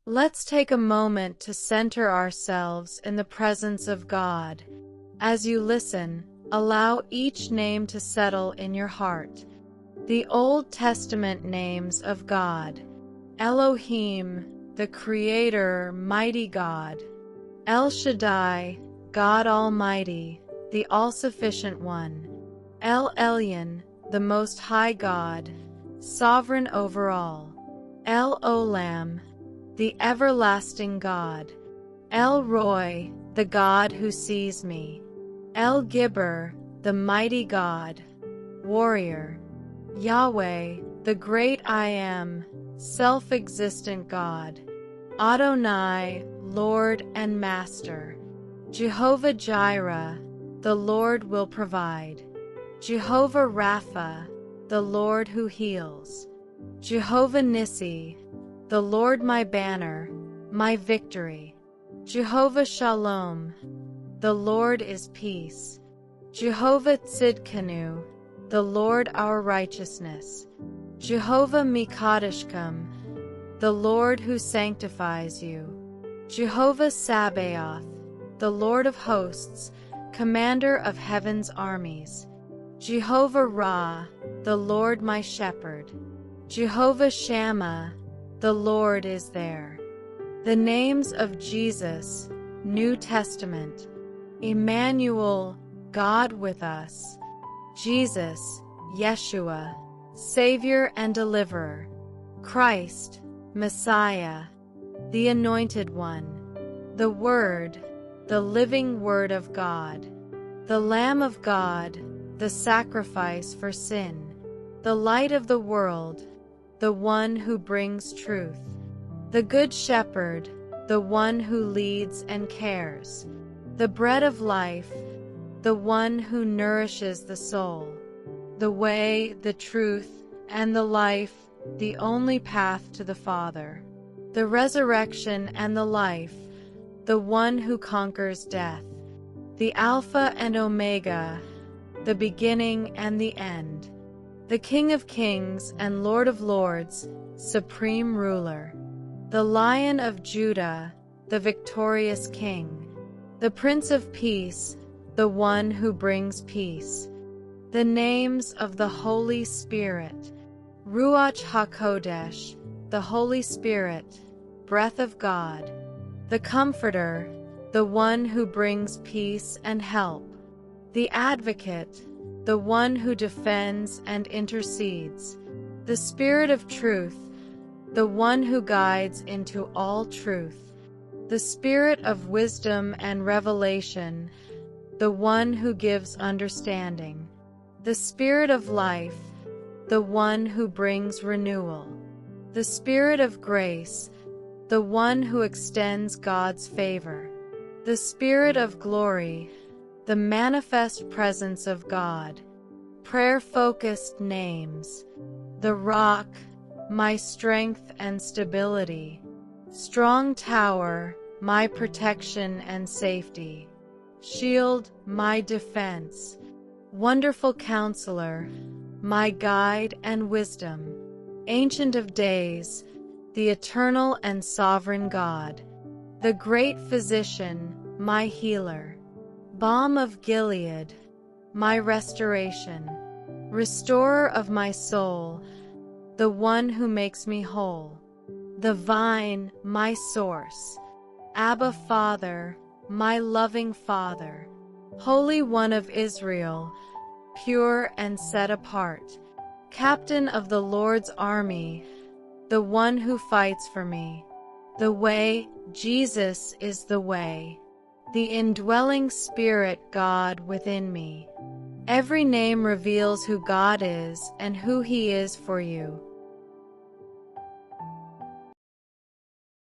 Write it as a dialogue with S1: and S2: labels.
S1: Let's take a moment to center ourselves in the presence of God. As you listen, allow each name to settle in your heart. The Old Testament names of God: Elohim, the Creator, mighty God; El Shaddai, God Almighty, the All-Sufficient One; El Elyon, the Most High God, sovereign over all; El Olam, the everlasting God; El Roy, the God who sees me; El Gibber, the mighty God, warrior; Yahweh, the great I Am, self-existent God; Adonai, Lord and Master; Jehovah Jireh, the Lord will provide; Jehovah Rapha, the Lord who heals; Jehovah Nissi, the Lord my banner, my victory; Jehovah Shalom, the Lord is peace; Jehovah Tzidkenu, the Lord our righteousness; Jehovah Mikadeshkum, the Lord who sanctifies you; Jehovah Sabaoth, the Lord of hosts, commander of heaven's armies; Jehovah Ra, the Lord my shepherd; Jehovah Shammah, the Lord is there. The names of Jesus, New Testament: Emmanuel, God with us; Jesus, Yeshua, Savior and Deliverer; Christ, Messiah, the Anointed One; the Word, the living Word of God; the Lamb of God, the sacrifice for sin; the Light of the world, the One who brings truth; the Good Shepherd, the One who leads and cares; the Bread of life, the One who nourishes the soul; the way, the truth, and the life, the only path to the Father; the resurrection and the life, the One who conquers death; the Alpha and Omega, the beginning and the end; the King of kings and Lord of lords, supreme ruler; the Lion of Judah, the victorious King; the Prince of Peace, the one who brings peace. The names of the Holy Spirit: Ruach HaKodesh, the Holy Spirit, breath of God; the Comforter, the one who brings peace and help; the Advocate, the one who defends and intercedes; the Spirit of truth, the one who guides into all truth; the Spirit of wisdom and revelation, the one who gives understanding; the Spirit of life, the one who brings renewal; the Spirit of grace, the one who extends God's favor; the Spirit of glory, the manifest presence of God. Prayer-focused names: the Rock, my strength and stability; Strong Tower, my protection and safety; Shield, my defense; Wonderful Counselor, my guide and wisdom; Ancient of Days, the eternal and sovereign God; the Great Physician, my healer; Balm of Gilead, my restoration; Restorer of my soul, the one who makes me whole; the Vine, my source; Abba Father, my loving Father; Holy One of Israel, pure and set apart; Captain of the Lord's army, the one who fights for me; the way, Jesus is the way; the indwelling Spirit, God within me. Every name reveals who God is and who He is for you.